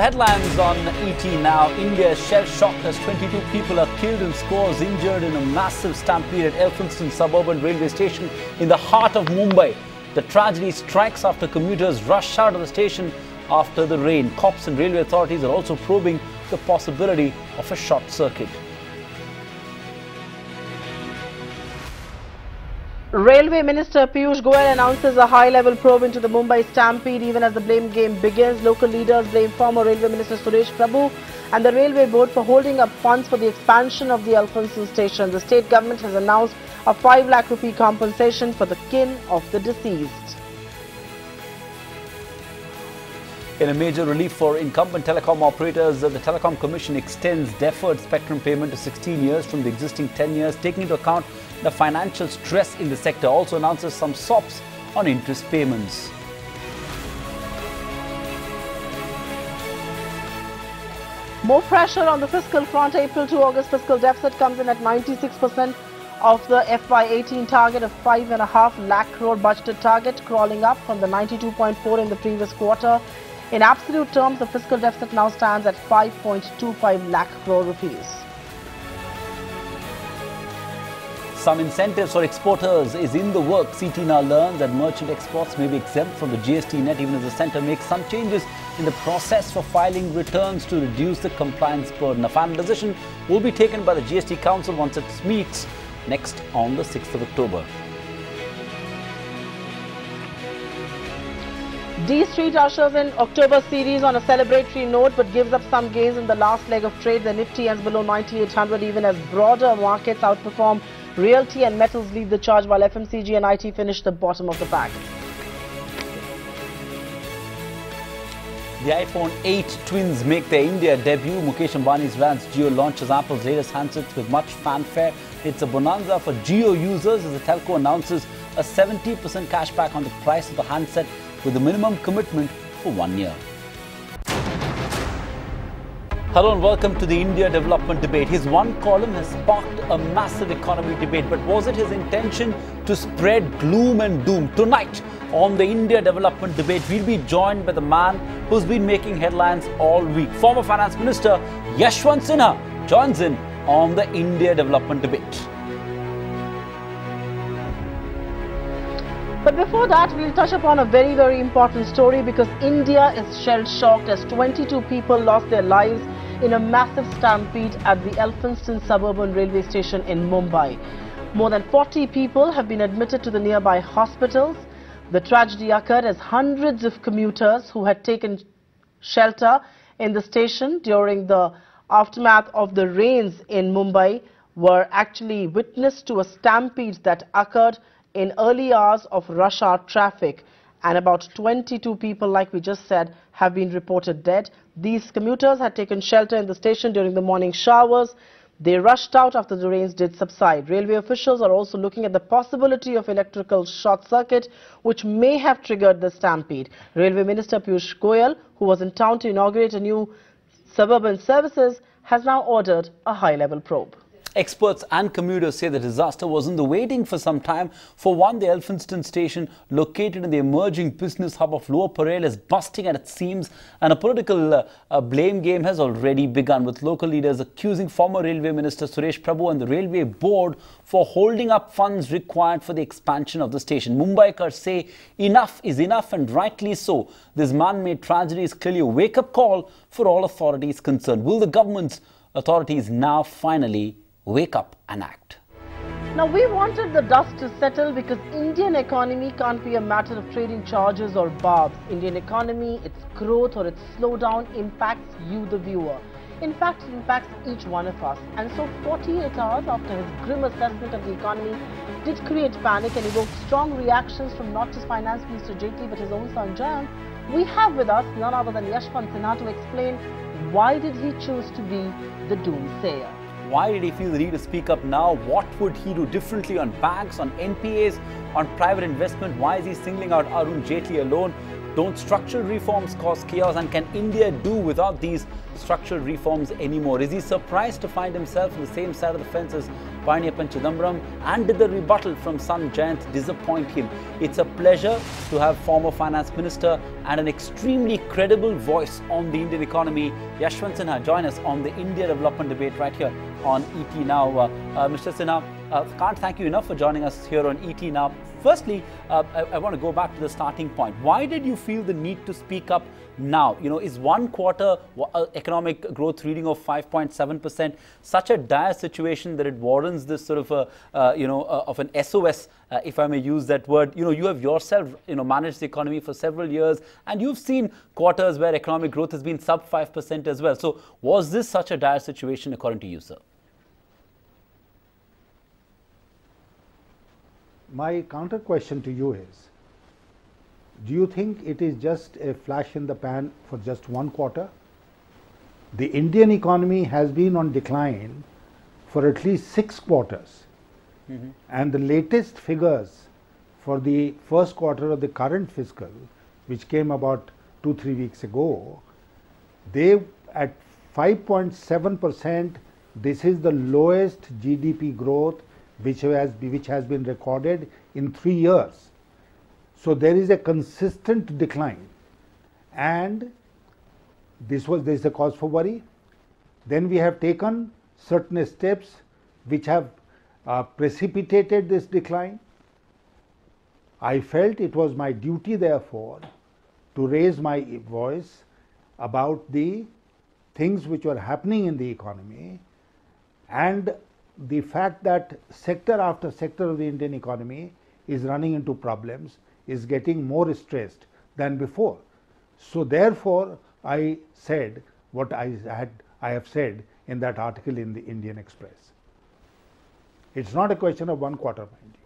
headlines on ET now. India is shell-shocked as 22 people are killed and scores injured in a massive stampede at Elphinstone suburban railway station in the heart of Mumbai. The tragedy strikes after commuters rush out of the station after the rain. Cops and railway authorities are also probing the possibility of a short circuit. Railway Minister Piyush Goyal announces a high-level probe into the Mumbai stampede even as the blame game begins. Local leaders blame former Railway Minister Suresh Prabhu and the Railway Board for holding up funds for the expansion of the Elphinstone station. The state government has announced a 5 lakh rupee compensation for the kin of the deceased. In a major relief for incumbent telecom operators, the Telecom Commission extends deferred spectrum payment to 16 years from the existing 10 years, taking into account the financial stress in the sector. Also announces some SOPs on interest payments. More pressure on the fiscal front. April to August fiscal deficit comes in at 96% of the FY18 target of 5.5 lakh crore budgeted target, crawling up from the 92.4 in the previous quarter. In absolute terms, the fiscal deficit now stands at 5.25 lakh crore rupees. Some incentives for exporters is in the works. CT now learns that merchant exports may be exempt from the GST net even as the centre makes some changes in the process for filing returns to reduce the compliance burden. A final decision will be taken by the GST Council once it meets next on the 6th of October. D Street ushers in October series on a celebratory note but gives up some gains in the last leg of trade. The Nifty ends below 9800 even as broader markets outperform. Realty and metals lead the charge while FMCG and IT finish the bottom of the pack. The iPhone 8 twins make their India debut. Mukesh Ambani's Reliance Jio launches Apple's latest handsets with much fanfare. It's a bonanza for Jio users as the telco announces a 70% cashback on the price of the handset with a minimum commitment for 1 year. Hello and welcome to the India development debate. His one column has sparked a massive economy debate, but was it his intention to spread gloom and doom? Tonight on the India development debate, we'll be joined by the man who's been making headlines all week. Former Finance Minister Yashwant Sinha joins in on the India development debate. But before that, we'll touch upon a very important story because India is shell-shocked as 22 people lost their lives in a massive stampede at the Elphinstone suburban railway station in Mumbai. More than 40 people have been admitted to the nearby hospitals. The tragedy occurred as hundreds of commuters who had taken shelter in the station during the aftermath of the rains in Mumbai were actually witness to a stampede that occurred in early hours of rush hour traffic, and about 22 people, like we just said, have been reported dead. These commuters had taken shelter in the station during the morning showers. They rushed out after the rains did subside. Railway officials are also looking at the possibility of electrical short circuit, which may have triggered the stampede. Railway Minister Piyush Goyal, who was in town to inaugurate a new suburban services, has now ordered a high-level probe. Experts and commuters say the disaster was in the waiting for some time. For one, the Elphinstone station, located in the emerging business hub of Lower Parel, is busting at its seams, and a political blame game has already begun, with local leaders accusing former Railway Minister Suresh Prabhu and the Railway Board for holding up funds required for the expansion of the station. Mumbaikars say enough is enough, and rightly so. This man-made tragedy is clearly a wake-up call for all authorities concerned. Will the government's authorities now finally wake up and act? Now, we wanted the dust to settle because Indian economy can't be a matter of trading charges or barbs. Indian economy, its growth or its slowdown impacts you, the viewer. In fact, it impacts each one of us. And so 48 hours after his grim assessment of the economy did create panic and evoke strong reactions from not just Finance Minister Jaitley but his own son Jayant, we have with us none other than Yashwant Sinha to explain why did he choose to be the doomsayer. Why did he feel the need to speak up now? What would he do differently on banks, on NPAs, on private investment? Why is he singling out Arun Jaitley alone? Don't structural reforms cause chaos, and can India do without these structural reforms anymore? Is he surprised to find himself on the same side of the fence as Palaniappan Chidambaram? And did the rebuttal from son Jayant disappoint him? It's a pleasure to have former Finance Minister and an extremely credible voice on the Indian economy, Yashwant Sinha, join us on the India Development Debate right here on ET Now. Mr. Sinha, can't thank you enough for joining us here on ET Now. Firstly, I want to go back to the starting point. Why did you feel the need to speak up now? You know, is one quarter economic growth reading of 5.7% such a dire situation that it warrants this sort of of an SOS, if I may use that word? You know, you have yourself, managed the economy for several years, and you've seen quarters where economic growth has been sub 5% as well. So was this such a dire situation according to you, sir? My counter question to you is, do you think it is just a flash in the pan for just one quarter? The Indian economy has been on decline for at least 6 quarters. And the latest figures for the first quarter of the current fiscal, which came about 2-3 weeks ago, they at 5.7%, this is the lowest GDP growth which has been recorded in 3 years. So there is a consistent decline, and this is a cause for worry. Then we have taken certain steps which have precipitated this decline. I felt it was my duty, therefore, to raise my voice about the things which were happening in the economy, and the fact that sector after sector of the Indian economy is running into problems, is getting more stressed than before. So therefore, I said what I have said in that article in the Indian Express. It's not a question of one quarter, mind you.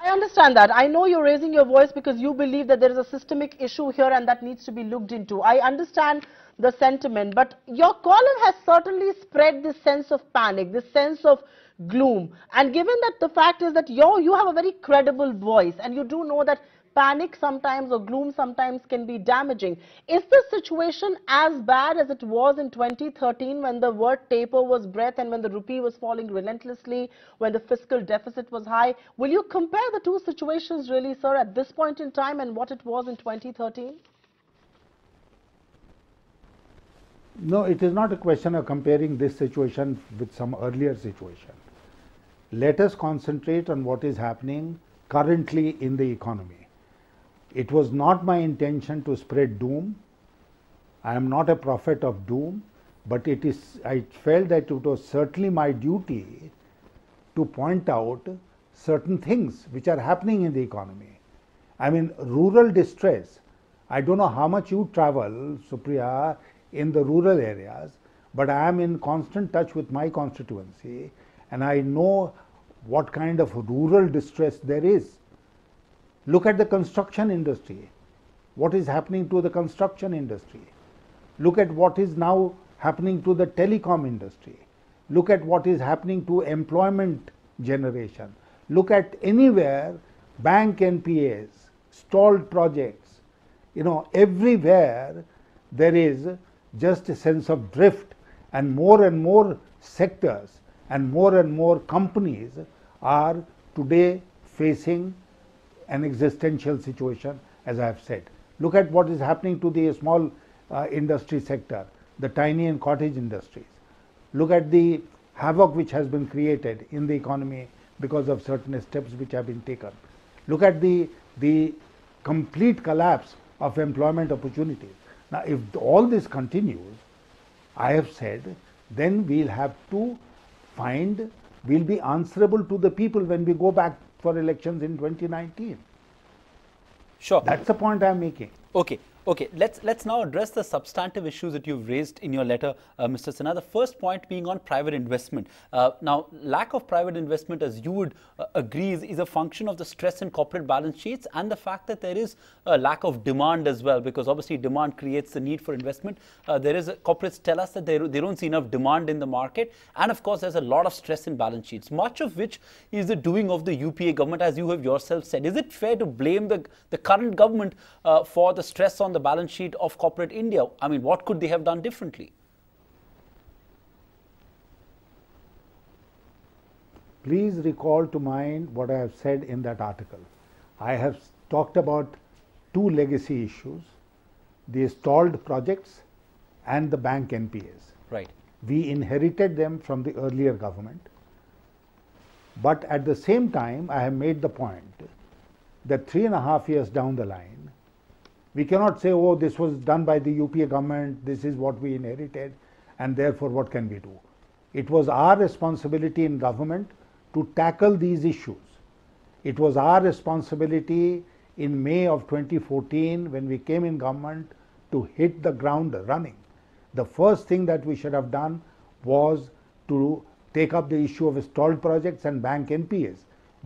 I understand that. I know you're raising your voice because you believe that there is a systemic issue here and that needs to be looked into. I understand the sentiment, but your column has certainly spread this sense of panic, this sense of gloom. And given that the fact is that you have a very credible voice, and you do know that panic sometimes or gloom sometimes can be damaging. Is the situation as bad as it was in 2013 when the word taper was breath and when the rupee was falling relentlessly, when the fiscal deficit was high? Will you compare the two situations really, sir, at this point in time and what it was in 2013? No, it is not a question of comparing this situation with some earlier situation. Let us concentrate on what is happening currently in the economy. It was not my intention to spread doom. I am not a prophet of doom, but I felt that it was certainly my duty to point out certain things which are happening in the economy. I mean, rural distress. I don't know how much you travel, Supriya, in the rural areas, but I am in constant touch with my constituency, and I know what kind of rural distress there is. Look at the construction industry. What is happening to the construction industry? Look at what is now happening to the telecom industry. Look at what is happening to employment generation. Look at anywhere bank NPAs, stalled projects. Everywhere there is just a sense of drift, and more sectors and more companies are today facing an existential situation, as I have said. Look at what is happening to the small industry sector, the tiny and cottage industries. Look at the havoc which has been created in the economy because of certain steps which have been taken. Look at the complete collapse of employment opportunities. Now, if all this continues, I have said, then we'll have to we'll be answerable to the people when we go back for elections in 2019. Sure. That's the point I'm making. Okay. Okay, let's now address the substantive issues that you've raised in your letter, Mr. Sinha. The first point being on private investment. Now, lack of private investment, as you would agree, is a function of the stress in corporate balance sheets and the fact that there is a lack of demand as well, because obviously demand creates the need for investment. Corporates tell us that they don't see enough demand in the market, and of course there's a lot of stress in balance sheets, much of which is the doing of the UPA government, as you have yourself said. Is it fair to blame the current government for the stress on the balance sheet of corporate India? I mean, what could they have done differently? Please recall to mind what I have said in that article. I have talked about two legacy issues, the stalled projects and the bank NPAs. Right. We inherited them from the earlier government. But at the same time, I have made the point that 3.5 years down the line, we cannot say, oh, this was done by the UPA government, this is what we inherited, and therefore what can we do? It was our responsibility in government to tackle these issues. It was our responsibility in May of 2014, when we came in government, to hit the ground running. The first thing that we should have done was to take up the issue of stalled projects and bank NPAs.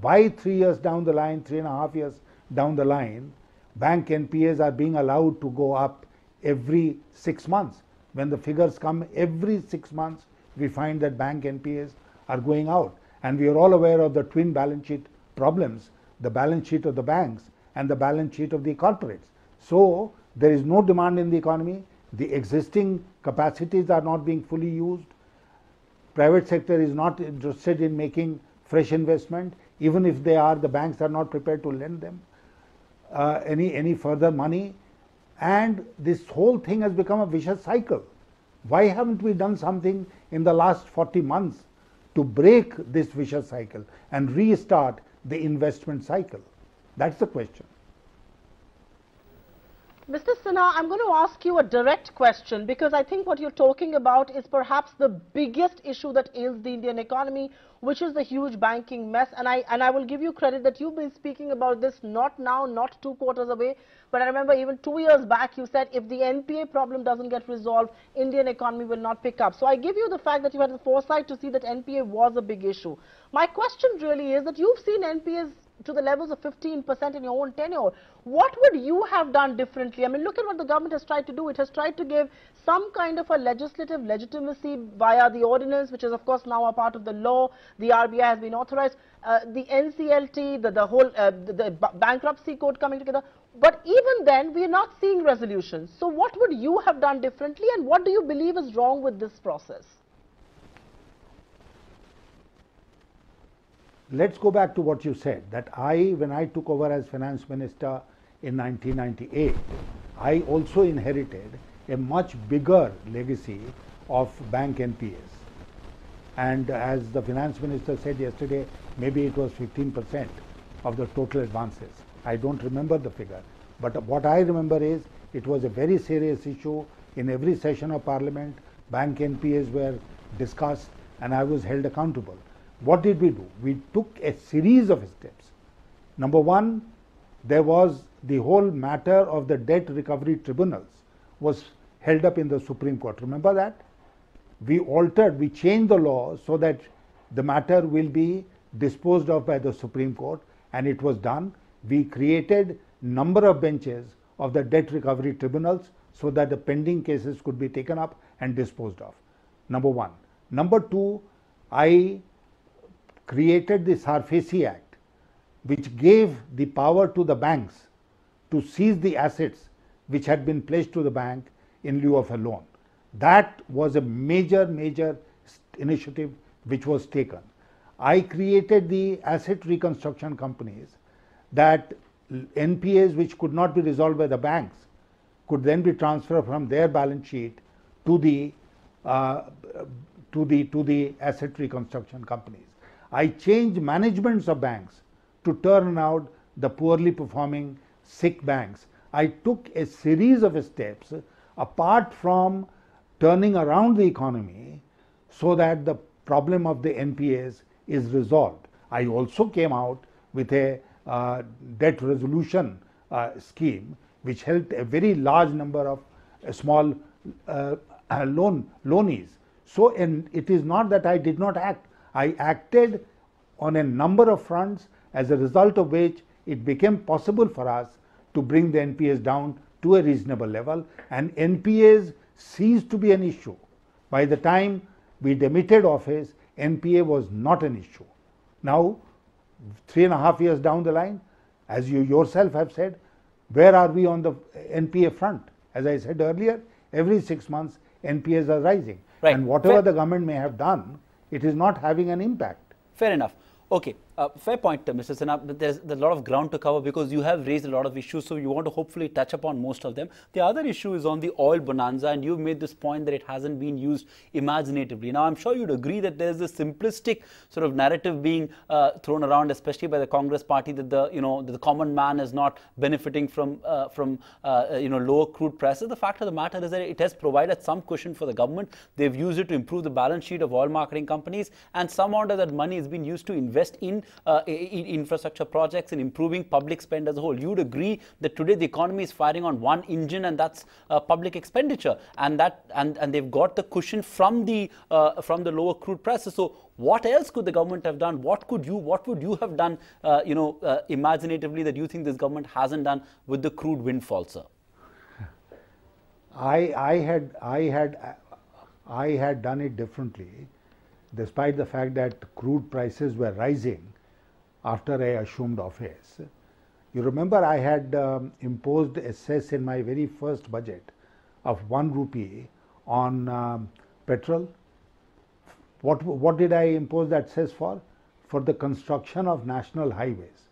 Why 3 years down the line, 3.5 years down the line, bank NPAs are being allowed to go up every 6 months? When the figures come every 6 months, we find that bank NPAs are going out. And we are all aware of the twin balance sheet problems, the balance sheet of the banks and the balance sheet of the corporates. So there is no demand in the economy. The existing capacities are not being fully used. Private sector is not interested in making fresh investment. Even if they are, the banks are not prepared to lend them any further money. And this whole thing has become a vicious cycle. Why haven't we done something in the last 40 months to break this vicious cycle and restart the investment cycle? That's the question. Mr. Sinha, I'm going to ask you a direct question, because I think what you're talking about is perhaps the biggest issue that ails the Indian economy, which is the huge banking mess. And I will give you credit that you've been speaking about this not now, not 2 quarters away, but I remember even 2 years back you said if the NPA problem doesn't get resolved, Indian economy will not pick up. So I give you the fact that you had the foresight to see that NPA was a big issue. My question really is that you've seen NPAs to the levels of 15% in your own tenure. What would you have done differently? I mean, look at what the government has tried to do. It has tried to give some kind of a legislative legitimacy via the ordinance, which is of course now a part of the law. The RBI has been authorized, the NCLT, the bankruptcy code coming together. But even then, we are not seeing resolutions. So what would you have done differently, and what do you believe is wrong with this process? Let's go back to what you said, that when I took over as finance minister in 1998, I also inherited a much bigger legacy of bank NPAs. And as the finance minister said yesterday, maybe it was 15% of the total advances. I don't remember the figure. But what I remember is it was a very serious issue. In every session of parliament, bank NPAs were discussed and I was held accountable. What did we do? We took a series of steps. Number one, there was the whole matter of the debt recovery tribunals was held up in the Supreme Court. Remember that? We changed the law so that the matter will be disposed of by the Supreme Court, and it was done. We created number of benches of the debt recovery tribunals so that the pending cases could be taken up and disposed of. Number one. Number two, I created the SARFAESI Act, which gave the power to the banks to seize the assets which had been pledged to the bank in lieu of a loan. That was a major initiative which was taken. I created the asset reconstruction companies, that NPAs which could not be resolved by the banks could then be transferred from their balance sheet to the asset reconstruction companies. I changed managements of banks to turn out the poorly performing sick banks. I took a series of steps apart from turning around the economy so that the problem of the NPAs is resolved. I also came out with a debt resolution scheme which helped a very large number of small loanees. So, it is not that I did not act. I acted on a number of fronts, as a result of which it became possible for us to bring the NPAs down to a reasonable level, and NPAs ceased to be an issue. By the time we demitted office, NPA was not an issue. Now, 3.5 years down the line, as you yourself have said, where are we on the NPA front? As I said earlier, every 6 months NPAs are rising. Right. And whatever the government may have done, it is not having an impact. Fair enough. Okay, fair point, Mr. Sinha. But there's a lot of ground to cover because you have raised a lot of issues, so you want to hopefully touch upon most of them. The other issue is on the oil bonanza, and you've made this point that it hasn't been used imaginatively. Now, I'm sure you'd agree that there's a simplistic sort of narrative being thrown around, especially by the Congress party, that the common man is not benefiting from lower crude prices. The fact of the matter is that it has provided some cushion for the government. They've used it to improve the balance sheet of oil marketing companies, and some amount of that money has been used to invest in infrastructure projects and improving public spend as a whole. You would agree that today the economy is firing on one engine, and that's public expenditure, and they've got the cushion from the lower crude prices. So what else could the government have done? What would you have done imaginatively that you think this government hasn't done with the crude windfall, sir? I had done it differently, despite the fact that crude prices were rising after I assumed office. You remember I had imposed a cess in my very first budget of 1 rupee on petrol. What did I impose that cess for? For the construction of national highways.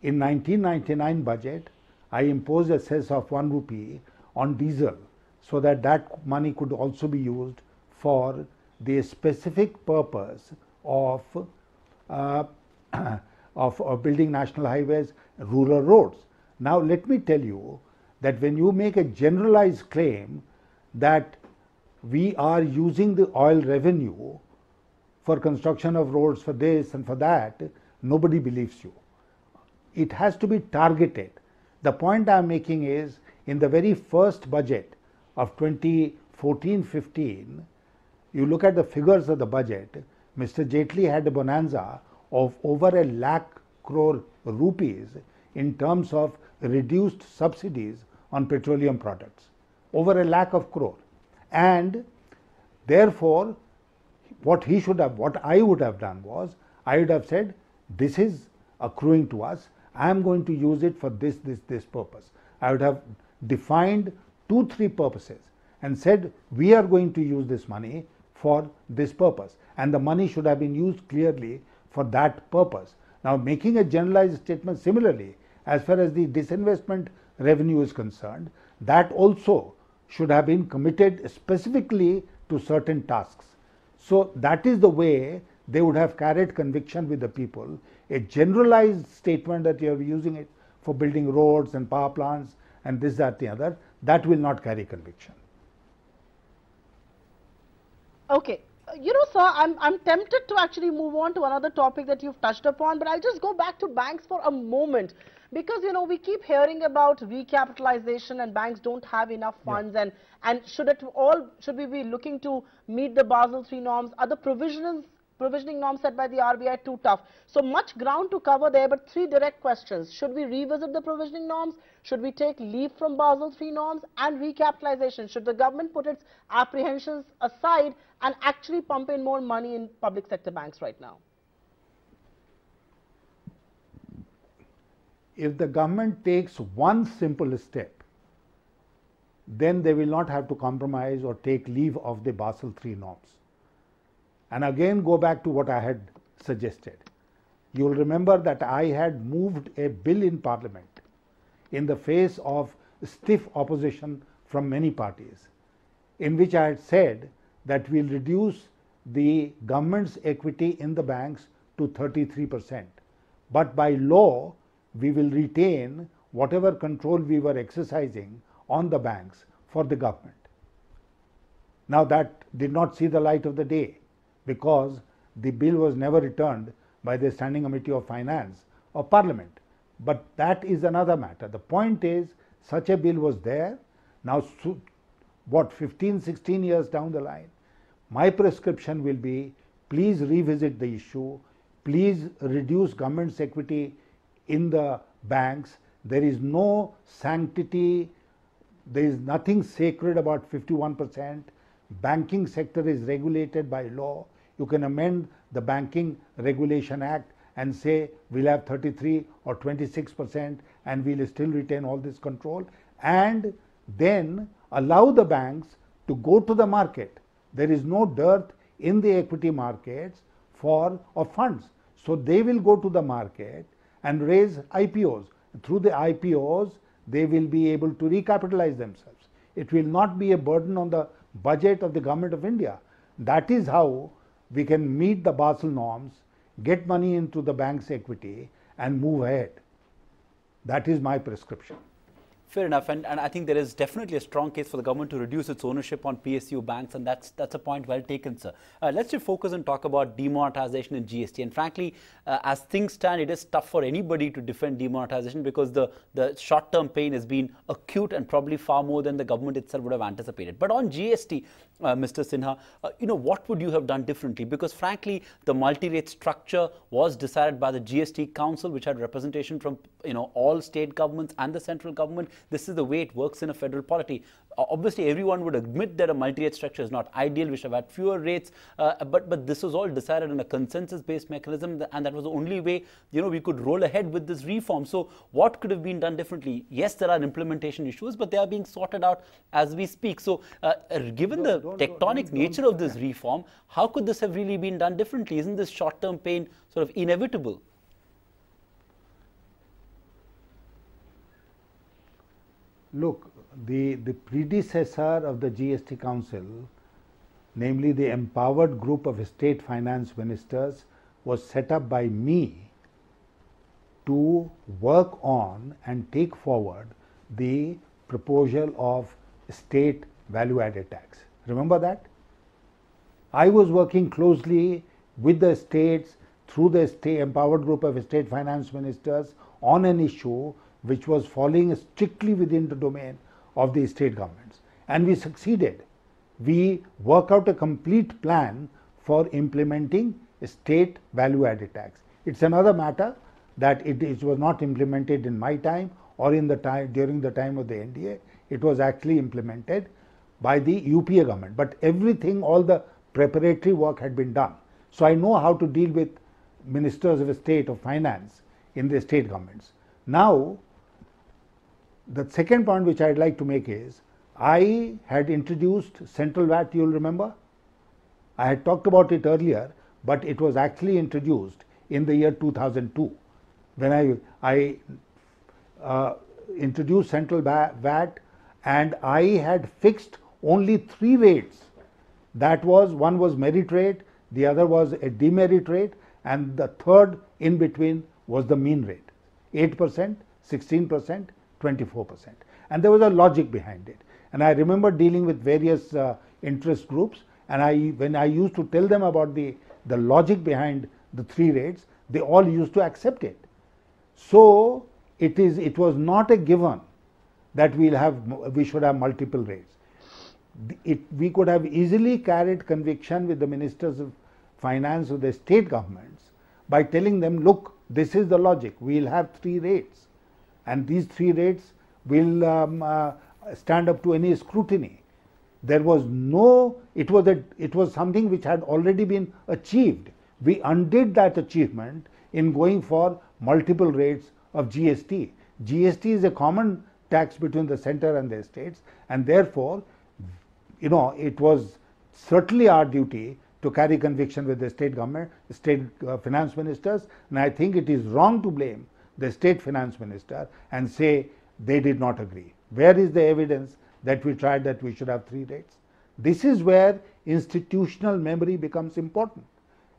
In 1999 budget, I imposed a cess of 1 rupee on diesel, so that money could also be used for the specific purpose of building national highways, rural roads. Now, let me tell you that when you make a generalized claim that we are using the oil revenue for construction of roads for this and for that, nobody believes you. It has to be targeted. The point I am making is, in the very first budget of 2014-15, you look at the figures of the budget, Mr. Jaitley had a bonanza of over 1 lakh crore rupees in terms of reduced subsidies on petroleum products, over 1 lakh of crore. And therefore, what I would have done was, I would have said, this is accruing to us, I am going to use it for this purpose. I would have defined 2-3 purposes and said, we are going to use this money for this purpose, and the money should have been used clearly for that purpose. Now, making a generalized statement similarly, as far as the disinvestment revenue is concerned, that also should have been committed specifically to certain tasks. So that is the way they would have carried conviction with the people. A generalized statement that you are using it for building roads and power plants and this, that, the other, that will not carry conviction. Okay. Sir, I'm tempted to actually move on to another topic that you've touched upon, but I'll just go back to banks for a moment, because, we keep hearing about recapitalization and banks don't have enough funds, and should we be looking to meet the Basel III norms? Are the provisioning norms set by the RBI too tough? So much ground to cover there, but 3 direct questions. Should we revisit the provisioning norms? Should we take leave from Basel III norms? And recapitalization, should the government put its apprehensions aside and actually pump in more money in public sector banks right now? If the government takes one simple step, then they will not have to compromise or take leave of the Basel III norms. And again, go back to what I had suggested. You will remember that I had moved a bill in Parliament in the face of stiff opposition from many parties, in which I had said that we will reduce the government's equity in the banks to 33%. But by law, we will retain whatever control we were exercising on the banks for the government. Now, that did not see the light of the day, because the bill was never returned by the Standing Committee of Finance of Parliament. But that is another matter. The point is Such a bill was there. Now, what, 15, 16 years down the line, my prescription will be, please revisit the issue, please reduce government's equity in the banks. There is no sanctity, there is nothing sacred about 51%. Banking sector is regulated by law. You can amend the Banking Regulation Act and say we'll have 33 or 26% and we'll still retain all this control, and then allow the banks to go to the market. There is no dearth in the equity markets of funds. So they will go to the market and raise IPOs. Through the IPOs, they will be able to recapitalize themselves. It will not be a burden on the budget of the Government of India. That is how we can meet the Basel norms, get money into the bank's equity and move ahead. That is my prescription. Fair enough, and I think there is definitely a strong case for the government to reduce its ownership on PSU banks, and that's a point well taken, sir. Let's just focus and talk about demonetization and GST. And frankly, as things stand, it is tough for anybody to defend demonetization because the short-term pain has been acute and probably far more than the government itself would have anticipated. But on GST, Mr. Sinha, what would you have done differently? Because frankly, the multi-rate structure was decided by the GST Council, which had representation from all state governments and the central government. This is the way it works in a federal polity. Obviously, everyone would admit that a multi-rate structure is not ideal. We should have had fewer rates, but this was all decided in a consensus-based mechanism, and that was the only way we could roll ahead with this reform. So, what could have been done differently? Yes, there are implementation issues, but they are being sorted out as we speak. So, given the tectonic nature of this reform, how could this have really been done differently? Isn't this short-term pain sort of inevitable? Look, the predecessor of the GST Council, namely the empowered group of state finance ministers, was set up by me to work on and take forward the proposal of state value-added tax. Remember that? I was working closely with the states through the empowered group of state finance ministers on an issue which was falling strictly within the domain of the state governments. And we succeeded. We worked out a complete plan for implementing a state value-added tax. It's another matter that it was not implemented in my time or during the time of the NDA. It was actually implemented by the UPA government. But everything, all the preparatory work had been done. So I know how to deal with ministers of state of finance in the state governments. Now, the second point which I'd like to make is, I had introduced central VAT, you'll remember. I had talked about it earlier, but it was actually introduced in the year 2002 when I introduced central VAT, and I had fixed only 3 rates. That was, one was merit rate, the other was a demerit rate, and the third in between was the mean rate, 8%, 16%, 24%. And there was a logic behind it. And I remember dealing with various interest groups, and when I used to tell them about the logic behind the 3 rates, they all used to accept it. So it was not a given that we should have multiple rates. We could have easily carried conviction with the ministers of finance of the state governments by telling them, look, this is the logic, we'll have 3 rates. And these 3 rates will stand up to any scrutiny. There was it was something which had already been achieved. We undid that achievement in going for multiple rates of GST. GST is a common tax between the center and the states, and therefore, it was certainly our duty to carry conviction with the state government, state finance ministers, and I think it is wrong to blame the state finance minister and say they did not agree. Where is the evidence that we tried that we should have 3 rates? This is where institutional memory becomes important.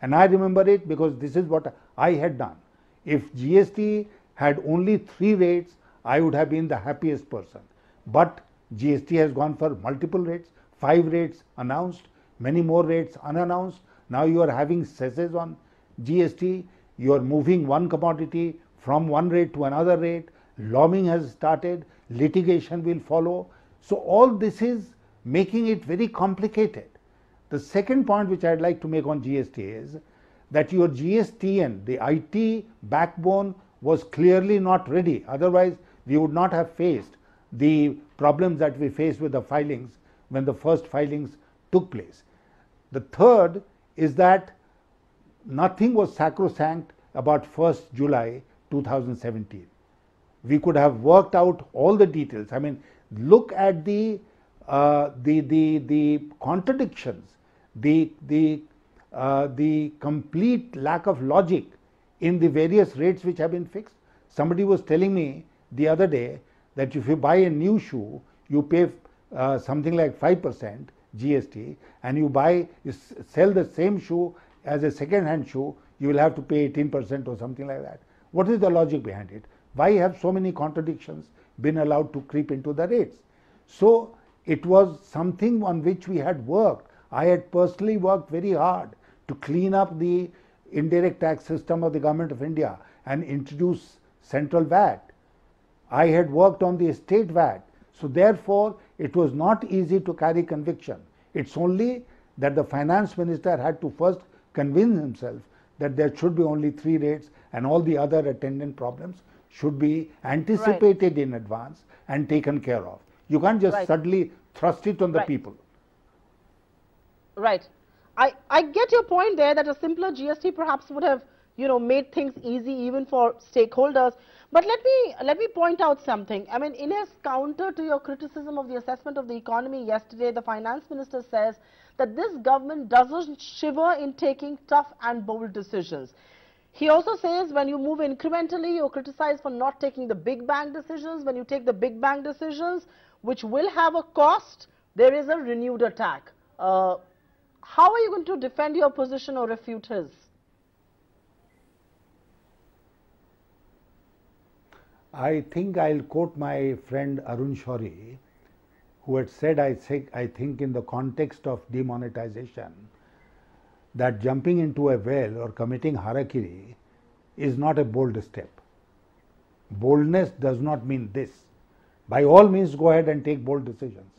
And I remember it because this is what I had done. If GST had only 3 rates, I would have been the happiest person. But GST has gone for multiple rates, 5 rates announced, many more rates unannounced. Now you are having cesses on GST, you are moving one commodity from one rate to another rate, lobbying has started, litigation will follow. So all this is making it very complicated. The second point which I'd like to make on GST is that your GSTN, the IT backbone, was clearly not ready. Otherwise, we would not have faced the problems that we faced with the filings when the first filings took place. The third is that nothing was sacrosanct about 1st July 2017. We could have worked out all the details. I mean, look at the contradictions, the complete lack of logic in the various rates which have been fixed. Somebody was telling me the other day that if you buy a new shoe, you pay something like 5% GST, and you sell the same shoe as a second-hand shoe, you will have to pay 18% or something like that. What is the logic behind it? Why have so many contradictions been allowed to creep into the rates? So it was something on which we had worked. I had personally worked very hard to clean up the indirect tax system of the Government of India and introduce central VAT. I had worked on the estate VAT. So therefore, it was not easy to carry conviction. It's only that the Finance Minister had to first convince himself that there should be only 3 rates and all the other attendant problems should be anticipated in advance and taken care of. You can't just suddenly thrust it on the people. Right. I get your point there that a simpler GST perhaps would have, made things easy even for stakeholders. But let me point out something. I mean, in his counter to your criticism of the assessment of the economy yesterday, the Finance Minister says that this government doesn't shiver in taking tough and bold decisions. He also says when you move incrementally, you're criticized for not taking the big bang decisions. When you take the big bang decisions, which will have a cost, there is a renewed attack. How are you going to defend your position or refute his? I think I'll quote my friend Arun Shourie, who had said, I think in the context of demonetization, that jumping into a well or committing harakiri is not a bold step. Boldness does not mean this. By all means, go ahead and take bold decisions.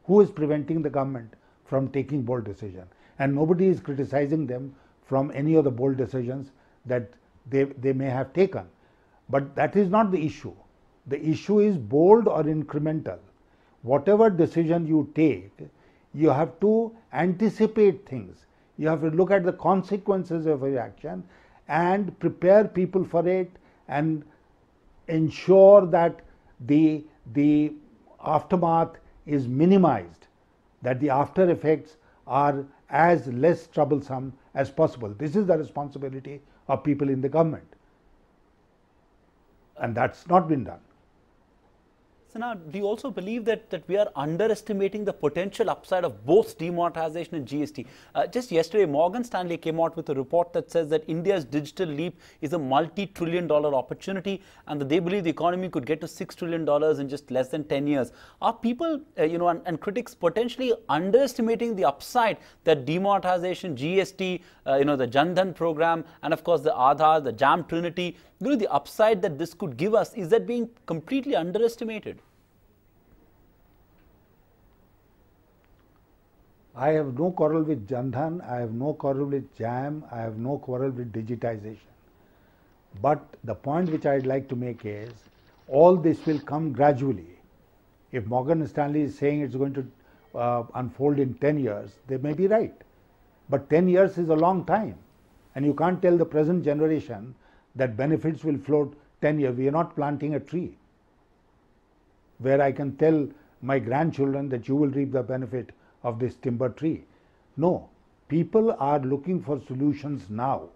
Who is preventing the government from taking bold decisions? And nobody is criticizing them from any of the bold decisions that they may have taken. But that is not the issue. The issue is bold or incremental. Whatever decision you take, you have to anticipate things. You have to look at the consequences of your action and prepare people for it and ensure that the aftermath is minimized, that the after effects are as less troublesome as possible. This is the responsibility of people in the government. And that's not been done. So now, do you also believe that we are underestimating the potential upside of both demonetization and GST? Just yesterday, Morgan Stanley came out with a report that says that India's digital leap is a multi-trillion-dollar opportunity and that they believe the economy could get to $6 trillion in just less than 10 years. Are people, and critics potentially underestimating the upside that demonetization, GST, the Jan Dhan program, and of course the Aadhaar, the JAM Trinity, the upside that this could give us, is that being completely underestimated? I have no quarrel with Jan Dhan, I have no quarrel with JAM, I have no quarrel with digitization. But the point which I'd like to make is, all this will come gradually. If Morgan Stanley is saying it's going to unfold in 10 years, they may be right. But 10 years is a long time. And you can't tell the present generation that benefits will float 10 years. We are not planting a tree where I can tell my grandchildren that you will reap the benefit of this timber tree. No, people are looking for solutions now.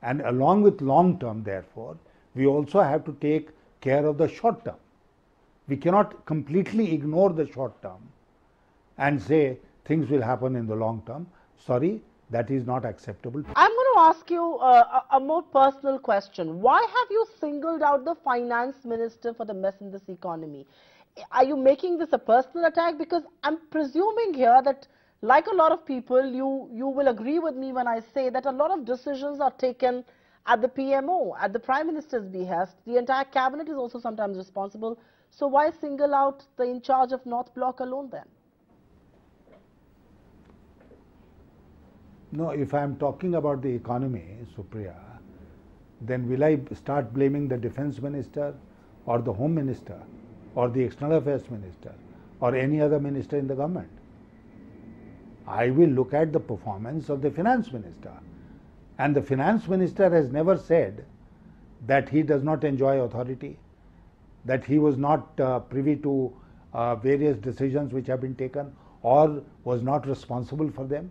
And along with long term, therefore, we also have to take care of the short term. We cannot completely ignore the short term and say things will happen in the long term. Sorry, that is not acceptable. I'm going to ask you a more personal question. Why have you singled out the Finance Minister for the mess in this economy? Are you making this a personal attack? Because I'm presuming here that, like a lot of people, you will agree with me when I say that a lot of decisions are taken at the PMO, at the Prime Minister's behest. The entire cabinet is also sometimes responsible. So why single out the in charge of North Block alone then? No, if I am talking about the economy, Supriya, then will I start blaming the defense minister or the home minister or the external affairs minister or any other minister in the government? I will look at the performance of the finance minister. And the finance minister has never said that he does not enjoy authority, that he was not privy to various decisions which have been taken or was not responsible for them.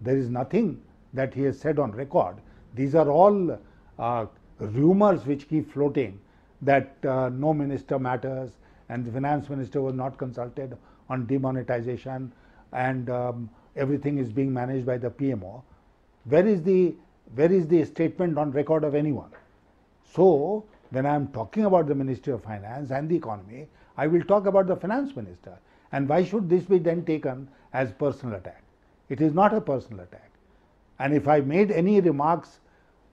There is nothing that he has said on record. These are all rumors which keep floating that no minister matters and the finance minister was not consulted on demonetization and everything is being managed by the PMO. Where is the statement on record of anyone? So when I am talking about the Ministry of Finance and the economy, I will talk about the finance minister. And why should this be then taken as personal attack? It is not a personal attack. And if I made any remarks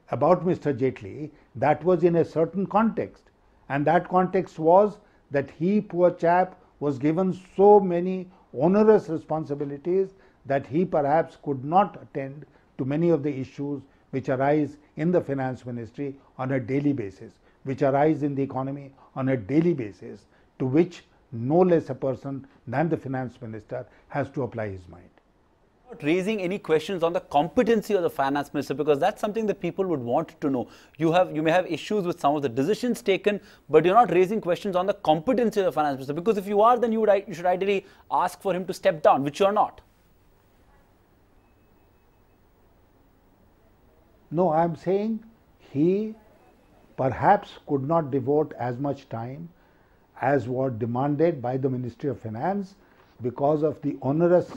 about Mr. Jaitley, that was in a certain context. And that context was that he, poor chap, was given so many onerous responsibilities that he perhaps could not attend to many of the issues which arise in the finance ministry on a daily basis, which arise in the economy on a daily basis, to which no less a person than the finance minister has to apply his mind. Not raising any questions on the competency of the finance minister, because that's something that people would want to know. You may have issues with some of the decisions taken, but you're not raising questions on the competency of the finance minister, because if you are, then you should ideally ask for him to step down, which you're not. No, I am saying he perhaps could not devote as much time as was demanded by the Ministry of Finance because of the onerous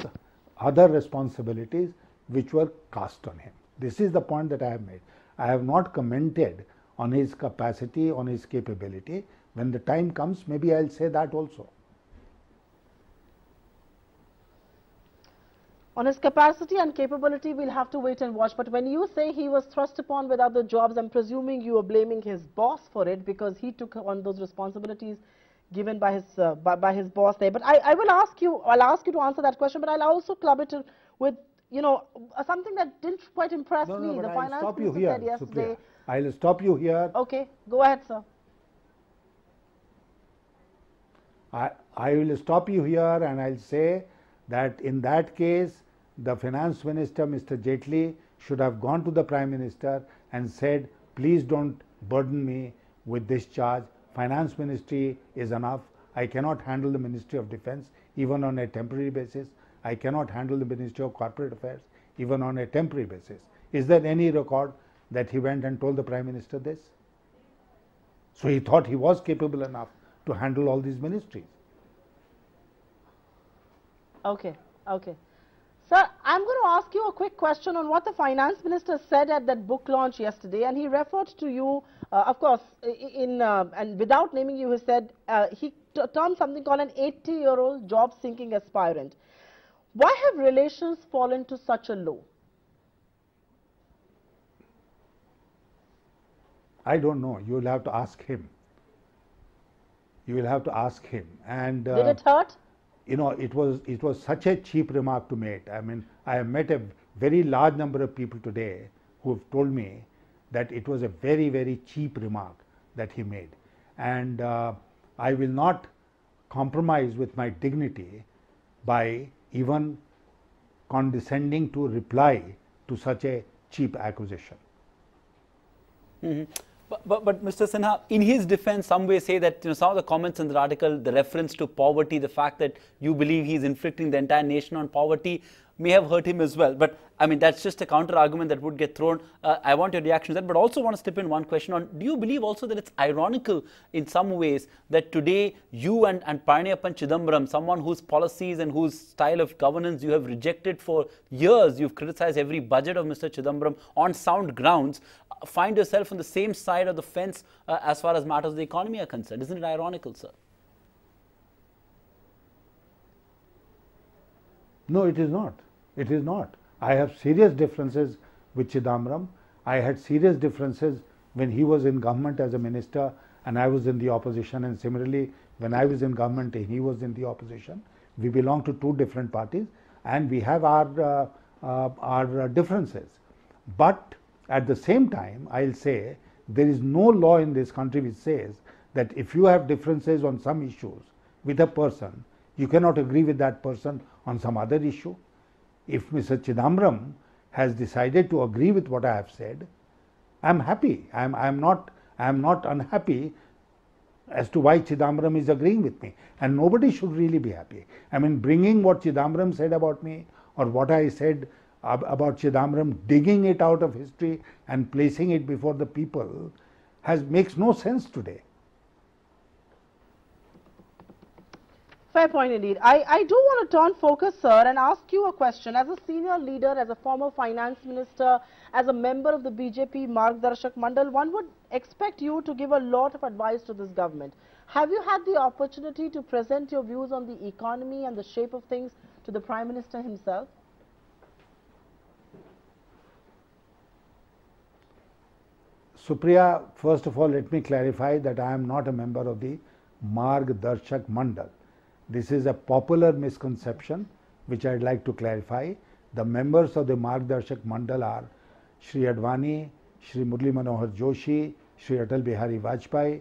other responsibilities which were cast on him. This is the point that I have made. I have not commented on his capacity, on his capability. When the time comes, maybe I'll say that also. On his capacity and capability, we'll have to wait and watch. But when you say he was thrust upon with other jobs, I'm presuming you are blaming his boss for it because he took on those responsibilities given by his boss there. But I'll ask you to answer that question, but I'll also club it with, you know, something that didn't quite impress me. No, the I'll finance stop you minister here, said yesterday. Supriya. I'll stop you here. Okay, go ahead, sir. I will stop you here and I'll say that in that case, the finance minister, Mr. Jaitley, should have gone to the Prime Minister and said, please don't burden me with this charge. Finance ministry is enough. I cannot handle the Ministry of Defense even on a temporary basis. I cannot handle the Ministry of Corporate Affairs even on a temporary basis. Is there any record that he went and told the Prime Minister this? So he thought he was capable enough to handle all these ministries. Okay, okay. Sir, I'm going to ask you a quick question on what the finance minister said at that book launch yesterday, and he referred to you, of course, and without naming you, he said he termed something called an 80-year-old job-seeking aspirant. Why have relations fallen to such a low? I don't know. You will have to ask him. You will have to ask him. And did it hurt? You know, it was such a cheap remark to make. I mean, I have met a very large number of people today who have told me that it was a very, very cheap remark that he made. And I will not compromise with my dignity by even condescending to reply to such a cheap accusation. Mm-hmm. But Mr. Sinha, in his defense, some may say that some of the comments in the article, the reference to poverty, the fact that you believe he is inflicting the entire nation on poverty, may have hurt him as well. But I mean, that's just a counter argument that would get thrown. I want your reaction to that, but also want to step in one question on, do you believe also that it's ironical in some ways that today you and Palniappan Chidambaram, someone whose policies and whose style of governance you have rejected for years, you've criticized every budget of Mr. Chidambaram on sound grounds, find yourself on the same side of the fence as far as matters of the economy are concerned? Isn't it ironical, sir? No, it is not. It is not. I have serious differences with Chidambaram. I had serious differences when he was in government as a minister and I was in the opposition, and similarly When I was in government, he was in the opposition. We belong to two different parties, and we have our differences. But at the same time, I'll say there is no law in this country which says that if you have differences on some issues with a person, you cannot agree with that person on some other issue. If Mr. Chidambaram has decided to agree with what I have said, I am happy. I am not unhappy as to why Chidambaram is agreeing with me, and nobody should really be happy. I mean, bringing what Chidambaram said about me or what I said about Chidambaram, digging it out of history and placing it before the people makes no sense today. Fair point indeed. I do want to turn focus, sir, and ask you a question. As a senior leader, as a former finance minister, as a member of the BJP Margdarshak Mandal, one would expect you to give a lot of advice to this government. Have you had the opportunity to present your views on the economy and the shape of things to the Prime Minister himself? Supriya, first of all, let me clarify that I am not a member of the Margdarshak Mandal. This is a popular misconception which I would like to clarify. The members of the Margdarshak Mandal are Shri Advani, Shri Murli Manohar Joshi, Shri Atal Bihari Vajpayee,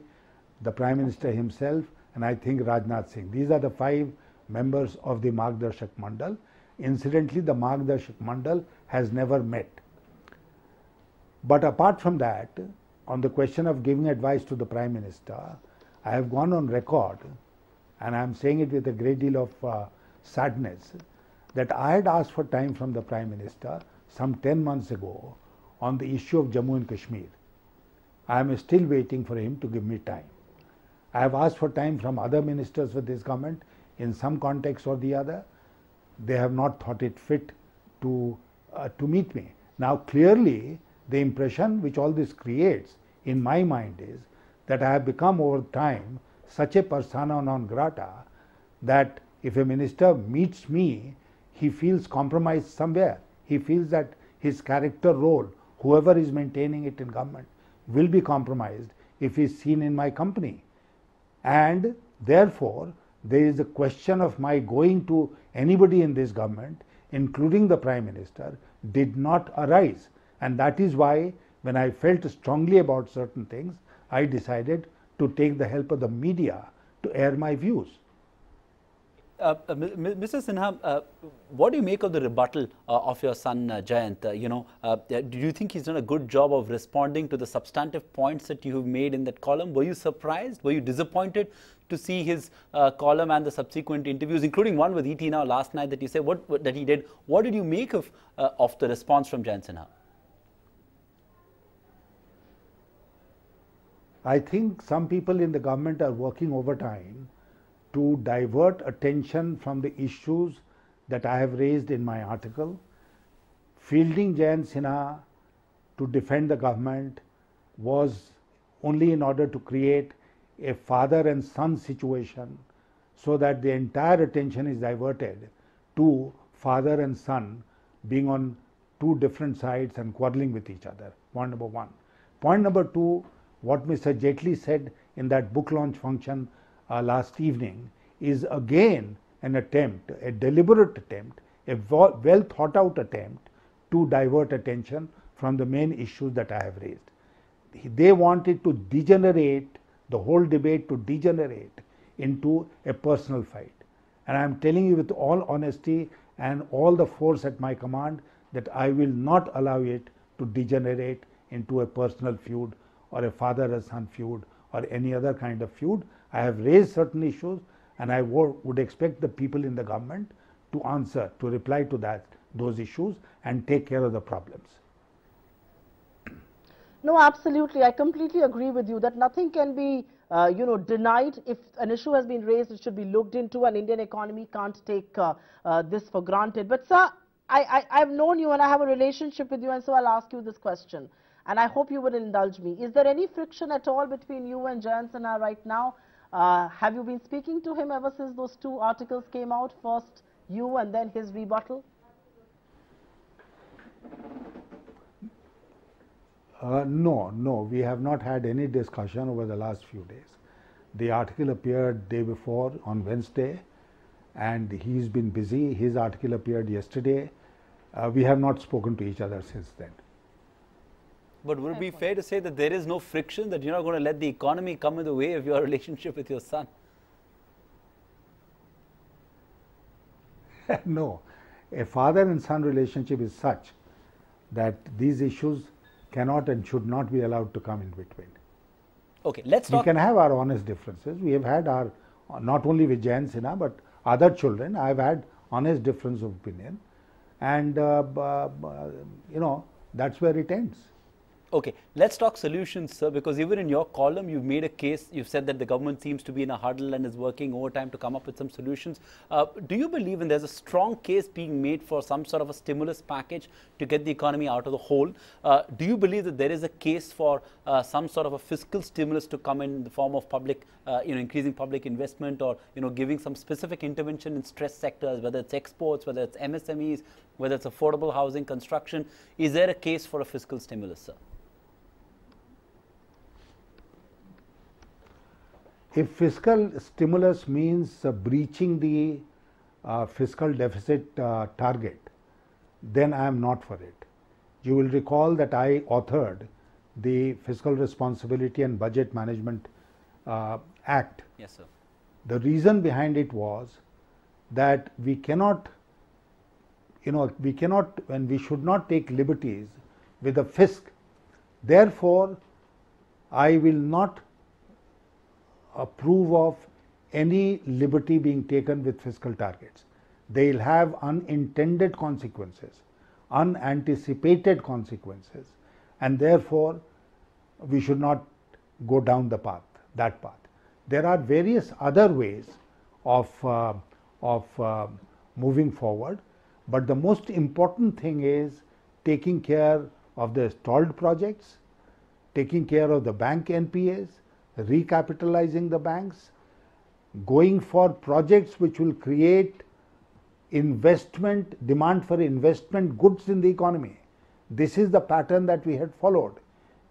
the Prime Minister himself, and I think Rajnath Singh. These are the 5 members of the Margdarshak Mandal. Incidentally, the Margdarshak Mandal has never met. But apart from that, on the question of giving advice to the Prime Minister, I have gone on record, and I am saying it with a great deal of sadness, that I had asked for time from the Prime Minister some 10 months ago on the issue of Jammu and Kashmir. I am still waiting for him to give me time. I have asked for time from other ministers with this government in some context or the other. They have not thought it fit to meet me. Now, clearly, the impression which all this creates in my mind is that I have become over time such a persona non grata that if a minister meets me, he feels compromised somewhere. He feels that his character role, whoever is maintaining it in government, will be compromised if he is seen in my company. And therefore, there is a question of my going to anybody in this government, including the Prime Minister, did not arise. And that is why, when I felt strongly about certain things, I decided to take the help of the media to air my views. Mr. Sinha, what do you make of the rebuttal of your son Jayant? Do you think he's done a good job of responding to the substantive points that you have made in that column? Were you surprised? Were you disappointed to see his column and the subsequent interviews, including one with ET Now last night that you said that he did? What did you make of the response from Jayant Sinha? I think some people in the government are working overtime to divert attention from the issues that I have raised in my article. Fielding Jayant Sinha to defend the government was only in order to create a father and son situation, so that the entire attention is diverted to father and son being on two different sides and quarreling with each other. Point number one. Point number two, what Mr. Jaitley said in that book launch function last evening is again an attempt, a deliberate attempt, a well thought out attempt to divert attention from the main issues that I have raised. They wanted to degenerate, the whole debate to degenerate into a personal fight. And I am telling you with all honesty and all the force at my command that I will not allow it to degenerate into a personal feud or a father and son feud or any other kind of feud. I have raised certain issues, and I would expect the people in the government to answer, to reply to those issues and take care of the problems. No, absolutely. I completely agree with you that nothing can be, denied. If an issue has been raised, it should be looked into, and Indian economy can't take this for granted. But sir, I've known you and I have a relationship with you, and so I'll ask you this question. And I hope you will indulge me. Is there any friction at all between you and Jayant Sinha right now? Have you been speaking to him ever since those two articles came out? First you and then his rebuttal? No, we have not had any discussion over the last few days. The article appeared day before on Wednesday, and he's been busy. His article appeared yesterday. We have not spoken to each other since then. But would it be fair to say that there is no friction, that you're not going to let the economy come in the way of your relationship with your son? No. A father and son relationship is such that these issues cannot and should not be allowed to come in between. Okay, let's talk. We can have our honest differences. We have had our, not only with Jayant Sinha, but other children, I have had honest difference of opinion, and you know, that's where it ends. Okay, let's talk solutions, sir, because even in your column, you've made a case. You've said that the government seems to be in a huddle and is working overtime to come up with some solutions. Do you believe, and there's a strong case being made for some sort of a stimulus package to get the economy out of the hole? Do you believe that there is a case for some sort of a fiscal stimulus to come in the form of public, increasing public investment, or giving some specific intervention in stress sectors, whether it's exports, whether it's MSMEs, whether it's affordable housing, construction? Is there a case for a fiscal stimulus, sir? If fiscal stimulus means breaching the fiscal deficit target, then I am not for it. You will recall that I authored the Fiscal Responsibility and Budget Management Act. Yes, sir. The reason behind it was that we cannot, and we should not take liberties with the fisc. Therefore, I will not approve of any liberty being taken with fiscal targets. They will have unintended consequences, unanticipated consequences, and therefore we should not go down that path. There are various other ways of moving forward, but the most important thing is taking care of the stalled projects, taking care of the bank NPAs, recapitalizing the banks, going for projects which will create investment, demand for investment goods in the economy. This is the pattern that we had followed.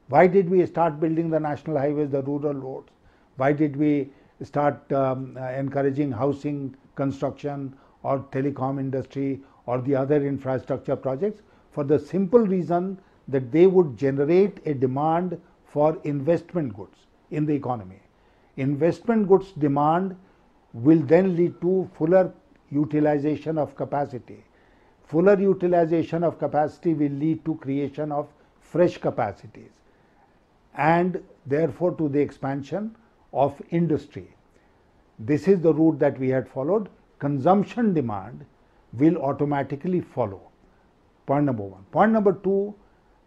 Why did we start building the national highways, the rural roads? Why did we start encouraging housing construction or telecom industry or the other infrastructure projects? For the simple reason that they would generate a demand for investment goods in the economy. Investment goods demand will then lead to fuller utilization of capacity. Fuller utilization of capacity will lead to creation of fresh capacities and therefore to the expansion of industry. This is the route that we had followed. Consumption demand will automatically follow. Point number one. Point number two,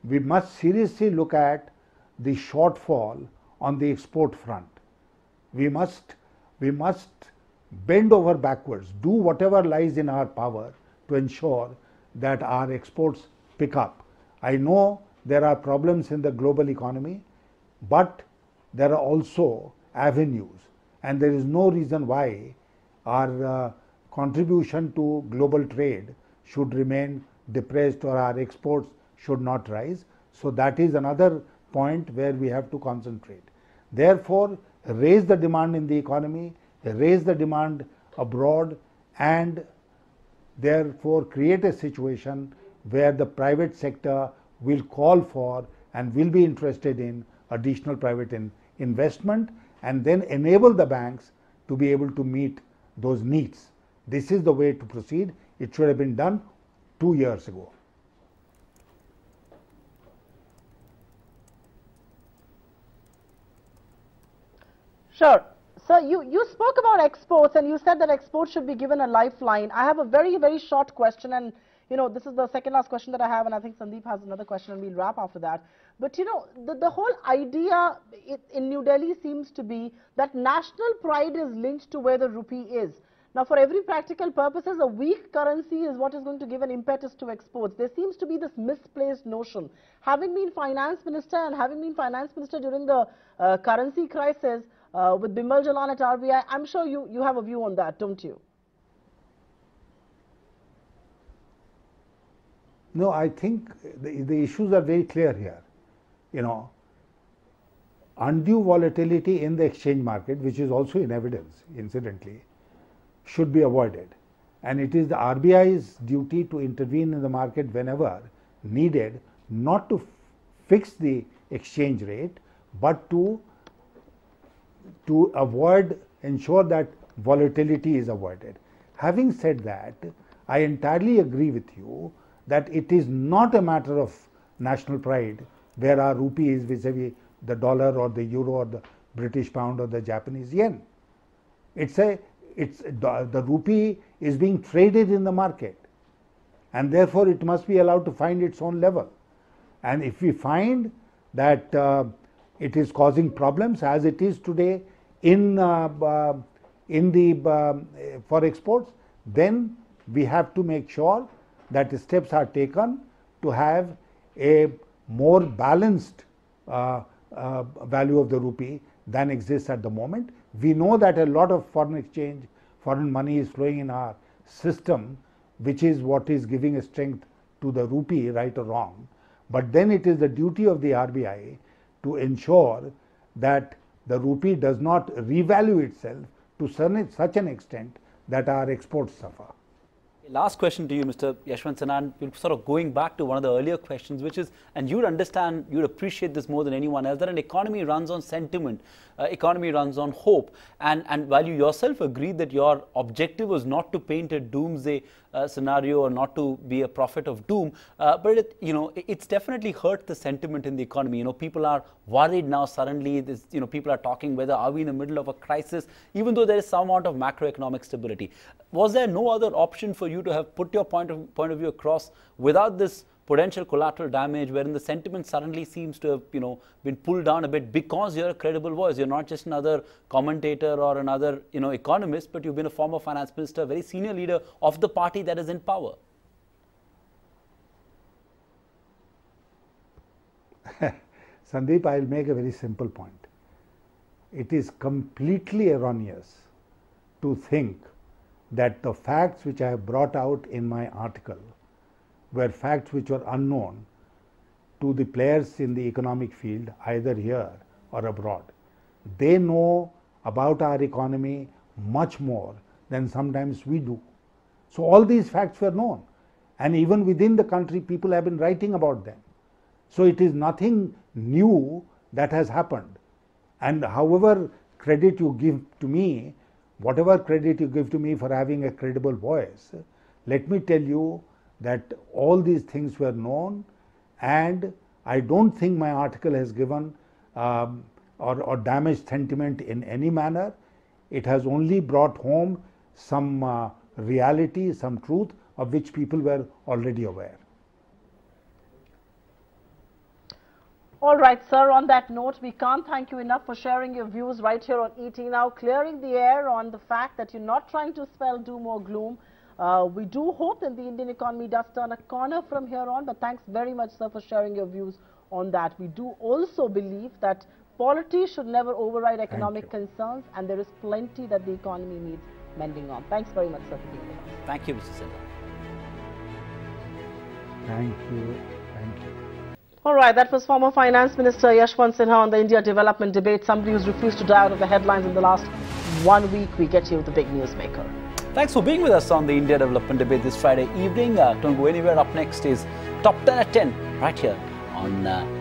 we must seriously look at the shortfall on the export front. We must bend over backwards, do whatever lies in our power to ensure that our exports pick up. I know there are problems in the global economy, but there are also avenues, and there is no reason why our contribution to global trade should remain depressed or our exports should not rise. So that is another point where we have to concentrate. Therefore, raise the demand in the economy, raise the demand abroad, and therefore create a situation where the private sector will call for and will be interested in additional private investment, and then enable the banks to be able to meet those needs. This is the way to proceed. It should have been done 2 years ago. Sure. Sir, you spoke about exports and you said that exports should be given a lifeline. I have a very, very short question, and this is the second last question that I have, and I think Sandeep has another question and we'll wrap after that. But the whole idea in New Delhi seems to be that national pride is linked to where the rupee is. Now, for every practical purposes, a weak currency is what is going to give an impetus to exports. There seems to be this misplaced notion. Having been finance minister and having been finance minister during the currency crisis, with Bimal Jalan at RBI, I'm sure you have a view on that, don't you? No, I think the issues are very clear here. undue volatility in the exchange market, which is also in evidence, incidentally, should be avoided. And it is the RBI's duty to intervene in the market whenever needed, not to fix the exchange rate, but to ensure that volatility is avoided. Having said that, I entirely agree with you that it is not a matter of national pride where our rupee is vis-a-vis the dollar or the euro or the British pound or the Japanese yen. The rupee is being traded in the market, and therefore it must be allowed to find its own level. And if we find that it is causing problems as it is today for exports, then we have to make sure that steps are taken to have a more balanced value of the rupee than exists at the moment. We know that a lot of foreign money is flowing in our system, which is what is giving a strength to the rupee, right or wrong. But then it is the duty of the RBI to ensure that the rupee does not revalue itself to such an extent that our exports suffer. Last question to you, Mr. Yashwant Sinha, we're sort of going back to one of the earlier questions, which is, and you'd understand, you'd appreciate this more than anyone else, that an economy runs on sentiment, economy runs on hope. And while you yourself agreed that your objective was not to paint a doomsday scenario or not to be a prophet of doom, but it's definitely hurt the sentiment in the economy. People are worried now suddenly. People are talking whether are we in the middle of a crisis, even though there is some amount of macroeconomic stability. Was there no other option for you to have put your point of view across without this potential collateral damage, wherein the sentiment suddenly seems to have been pulled down a bit because you're a credible voice? You're not just another commentator or another economist, but you've been a former finance minister, a very senior leader of the party that is in power. Sandeep, I'll make a very simple point. It is completely erroneous to think that the facts which I have brought out in my article were facts which were unknown to the players in the economic field, either here or abroad. They know about our economy much more than sometimes we do. So all these facts were known, and even within the country people have been writing about them. So it is nothing new that has happened. And however credit you give to me, whatever credit you give to me for having a credible voice, let me tell you that all these things were known, and I don't think my article has given or damaged sentiment in any manner. It has only brought home some reality, some truth of which people were already aware. All right, sir, on that note, we can't thank you enough for sharing your views right here on ET Now, clearing the air on the fact that you're not trying to spell doom or gloom. We do hope that the Indian economy does turn a corner from here on, but thanks very much, sir, for sharing your views on that. We do also believe that polity should never override economic concerns, and there is plenty that the economy needs mending on. Thanks very much, sir, for being with us. Thank you, Mr. Sinha. Thank you. Thank you. All right, that was former Finance Minister Yashwant Sinha on the India development debate. Somebody who's refused to die out of the headlines in the last 1 week. We get you the big newsmaker. Thanks for being with us on the India development debate this Friday evening. Don't go anywhere. Up next is Top 10 at 10 right here on